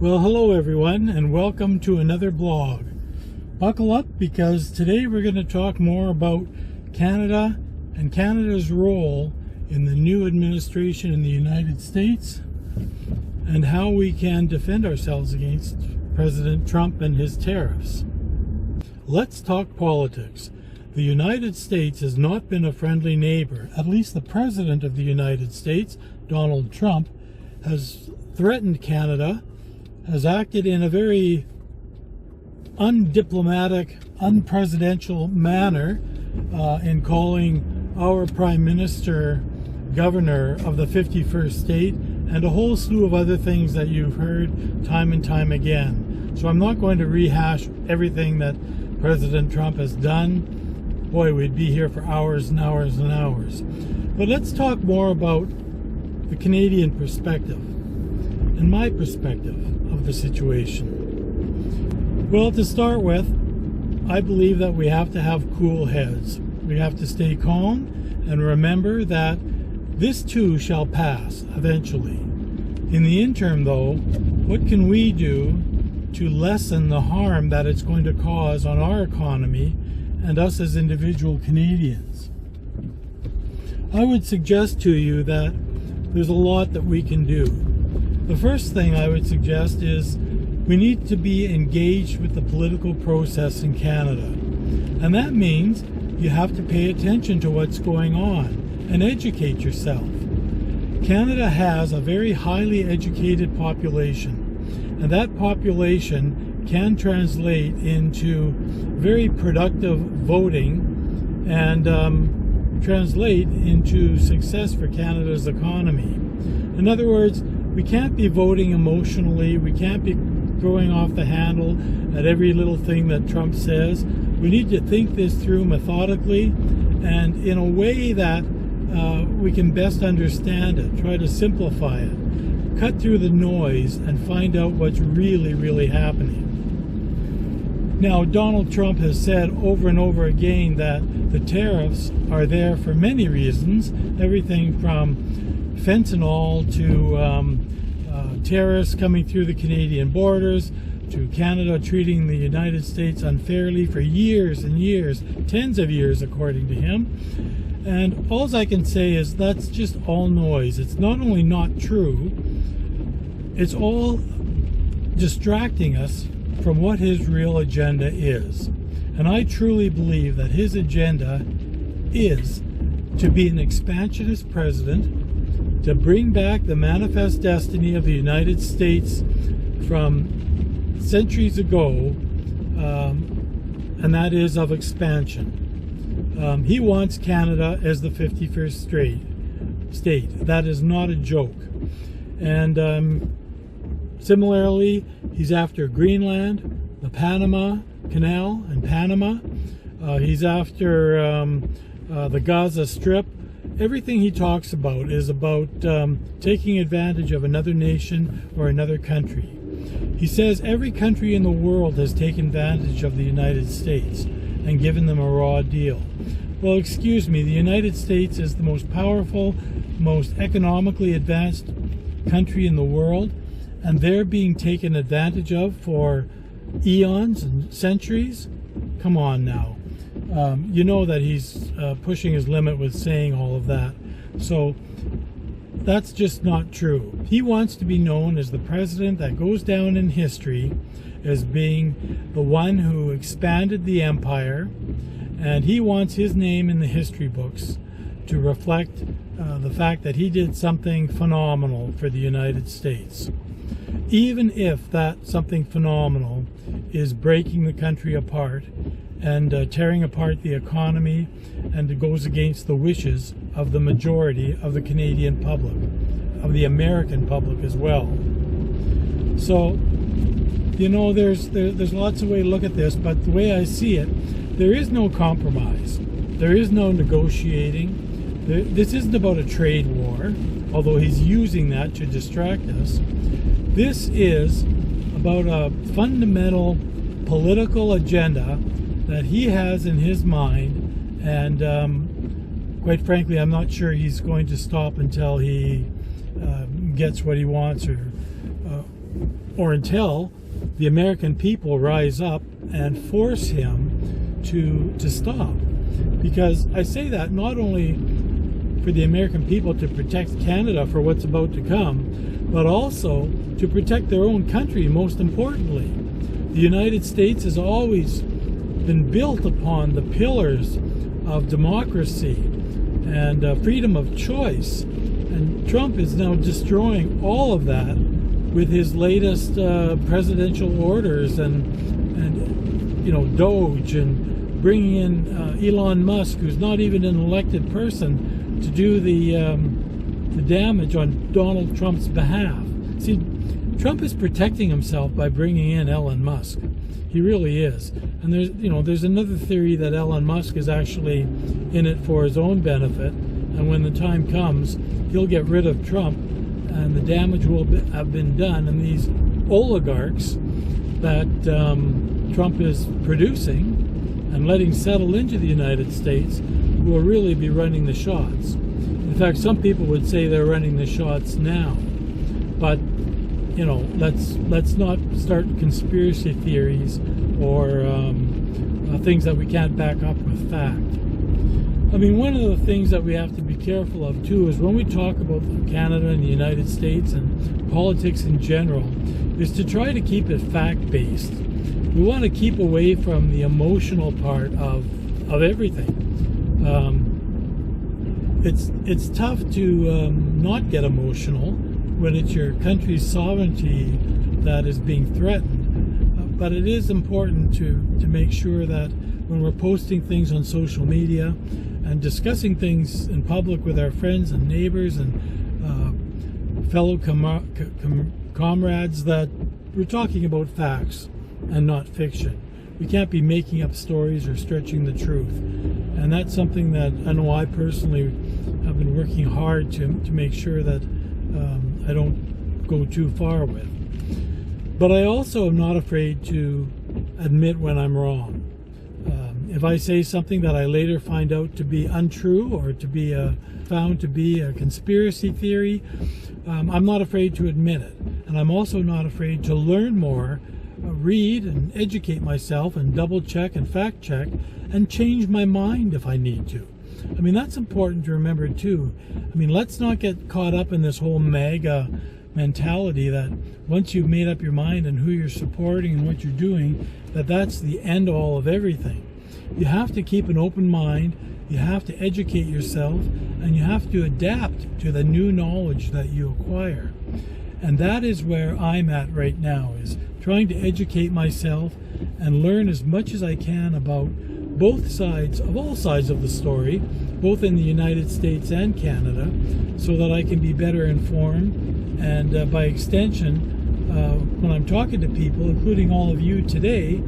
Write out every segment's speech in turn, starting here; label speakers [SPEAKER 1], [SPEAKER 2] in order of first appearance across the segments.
[SPEAKER 1] Well, hello everyone, and welcome to another blog. Buckle up, because today we're going to talk more about Canada and Canada's role in the new administration in the United States and how we can defend ourselves against President Trump and his tariffs. Let's talk politics. The United States has not been a friendly neighbor. At least the President of the United States, Donald Trump, has threatened Canada, has acted in a very undiplomatic, unpresidential manner in calling our Prime Minister governor of the 51st state, and a whole slew of other things that you've heard time and time again. So I'm not going to rehash everything that President Trump has done. Boy, we'd be here for hours and hours and hours. But let's talk more about the Canadian perspective and my perspective of the situation. Well, to start with, I believe that we have to have cool heads. We have to stay calm and remember that this too shall pass eventually. In the interim, though, what can we do to lessen the harm that it's going to cause on our economy and us as individual Canadians? I would suggest to you that there's a lot that we can do. The first thing I would suggest is we need to be engaged with the political process in Canada. And that means you have to pay attention to what's going on and educate yourself. Canada has a very highly educated population, and that population can translate into very productive voting and translate into success for Canada's economy. In other words, we can't be voting emotionally. We can't be going off the handle at every little thing that Trump says. We need to think this through methodically and in a way that we can best understand it, try to simplify it, cut through the noise and find out what's really, really happening. Now, Donald Trump has said over and over again that the tariffs are there for many reasons, everything from fentanyl to terrorists coming through the Canadian borders, to Canada treating the United States unfairly for years and years, tens of years according to him. And all I can say is that's just all noise. It's not only not true, it's all distracting us from what his real agenda is. And I truly believe that his agenda is to be an expansionist president, to bring back the manifest destiny of the United States from centuries ago, and that is of expansion. He wants Canada as the 51st state. That is not a joke. And similarly, he's after Greenland, the Panama Canal and Panama. He's after the Gaza Strip. Everything he talks about is about taking advantage of another nation or another country. He says every country in the world has taken advantage of the United States and given them a raw deal. Well, excuse me, the United States is the most powerful, most economically advanced country in the world, and they're being taken advantage of for eons and centuries. Come on now. You know that he's pushing his limit with saying all of that. So that's just not true. He wants to be known as the president that goes down in history as being the one who expanded the empire, and he wants his name in the history books to reflect the fact that he did something phenomenal for the United States. Even if that something phenomenal is breaking the country apart and tearing apart the economy, and it goes against the wishes of the majority of the Canadian public, of the American public as well. So, you know, there's lots of ways to look at this, but the way I see it, there is no compromise. There is no negotiating. This isn't about a trade war, although he's using that to distract us. This is about a fundamental political agenda that he has in his mind, and quite frankly, I'm not sure he's going to stop until he gets what he wants, or or until the American people rise up and force him to stop. Because I say that not only for the American people to protect Canada for what's about to come, but also to protect their own country, most importantly. The United States has always been built upon the pillars of democracy and freedom of choice. And Trump is now destroying all of that with his latest presidential orders and you know, Doge, and bringing in Elon Musk, who's not even an elected person, to do the damage on Donald Trump's behalf. See, Trump is protecting himself by bringing in Elon Musk. He really is. And there's another theory that Elon Musk is actually in it for his own benefit, and when the time comes, he'll get rid of Trump, and the damage will have been done, and these oligarchs that Trump is producing and letting settle into the United States will really be running the shots. In fact, some people would say they're running the shots now. But, you know, let's not start conspiracy theories or things that we can't back up with fact. I mean, one of the things that we have to be careful of, too, is when we talk about Canada and the United States and politics in general, is to try to keep it fact-based. We want to keep away from the emotional part of everything. It's tough to not get emotional when it's your country's sovereignty that is being threatened. But it is important to make sure that when we're posting things on social media and discussing things in public with our friends and neighbors and fellow comrades, that we're talking about facts and not fiction. We can't be making up stories or stretching the truth. And that's something that I know I personally have been working hard to make sure that I don't go too far with. But I also am not afraid to admit when I'm wrong. If I say something that I later find out to be untrue or to be found to be a conspiracy theory, I'm not afraid to admit it. And I'm also not afraid to learn more, read and educate myself and double check and fact check and change my mind if I need to. I mean, that's important to remember too. I mean, let's not get caught up in this whole MAGA mentality that once you've made up your mind and who you're supporting and what you're doing, that's the end all of everything. You have to keep an open mind, you have to educate yourself, and you have to adapt to the new knowledge that you acquire. And that is where I'm at right now, is trying to educate myself and learn as much as I can about both sides, of all sides of the story, both in the United States and Canada, so that I can be better informed, and by extension, when I'm talking to people, including all of you today,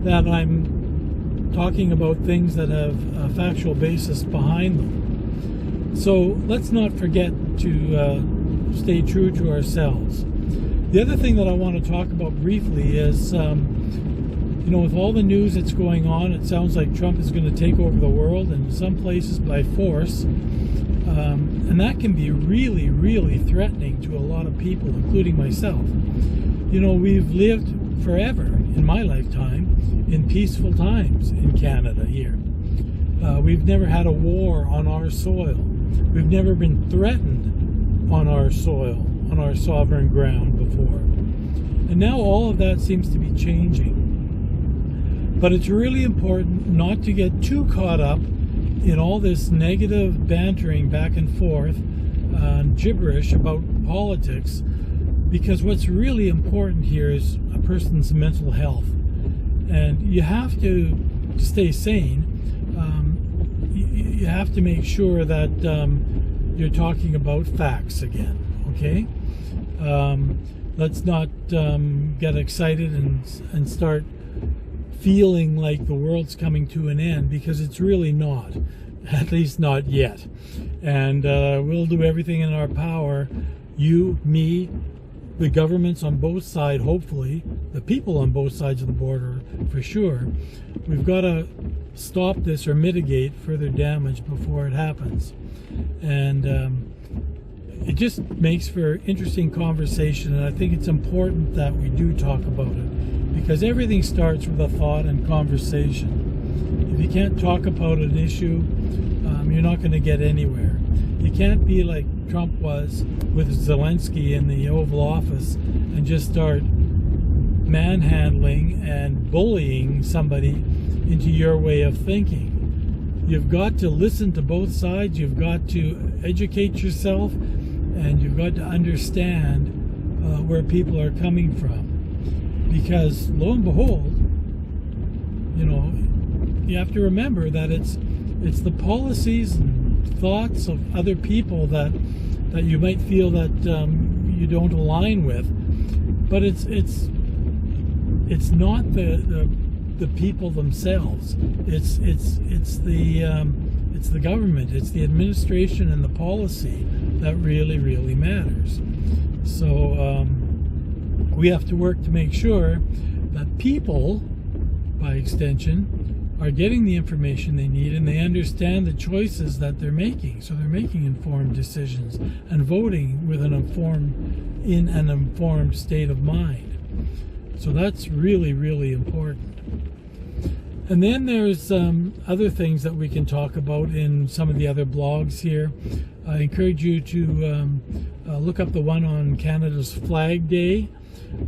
[SPEAKER 1] that I'm talking about things that have a factual basis behind them. So let's not forget to stay true to ourselves. The other thing that I want to talk about briefly is, you know, with all the news that's going on, it sounds like Trump is going to take over the world, and in some places by force. And that can be really, really threatening to a lot of people, including myself. You know, we've lived forever, in my lifetime, in peaceful times in Canada here. We've never had a war on our soil. We've never been threatened on our soil, on our sovereign ground before. And now all of that seems to be changing. But it's really important not to get too caught up in all this negative bantering back and forth, gibberish about politics, because what's really important here is a person's mental health. And you have to stay sane. You have to make sure that you're talking about facts again, okay? Let's not get excited and start feeling like the world's coming to an end, because it's really not, at least not yet. And we'll do everything in our power, you, me, the governments on both sides, hopefully, the people on both sides of the border for sure. We've got to stop this or mitigate further damage before it happens. And it just makes for interesting conversation, and I think it's important that we do talk about it, because everything starts with a thought and conversation. If you can't talk about an issue, you're not going to get anywhere. You can't be like Trump was with Zelensky in the Oval Office and just start manhandling and bullying somebody into your way of thinking. You've got to listen to both sides. You've got to educate yourself, and you've got to understand where people are coming from. Because lo and behold, you have to remember that it's the policies and thoughts of other people that you might feel that you don't align with, but it's not the people themselves. It's the government. It's the administration and the policy that really matters. So we have to work to make sure that people, by extension, are getting the information they need, and they understand the choices that they're making. So they're making informed decisions and voting with an informed state of mind. So that's really important. And then there's other things that we can talk about in some of the other blogs here. I encourage you to look up the one on Canada's Flag Day.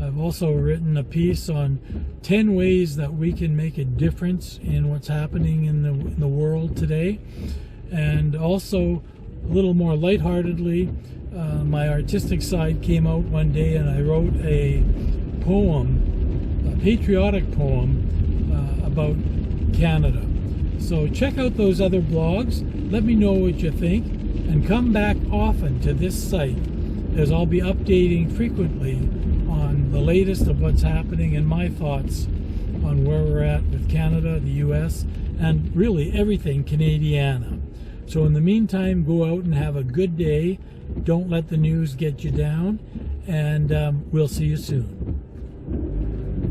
[SPEAKER 1] I've also written a piece on 10 ways that we can make a difference in what's happening in the world today. And also, a little more lightheartedly, my artistic side came out one day, and I wrote a poem, a patriotic poem, about Canada. So check out those other blogs. Let me know what you think, and come back often to this site, as I'll be updating frequently on the latest of what's happening and my thoughts on where we're at with Canada, the US, and really everything Canadiana. So in the meantime, go out and have a good day. Don't let the news get you down, and we'll see you soon.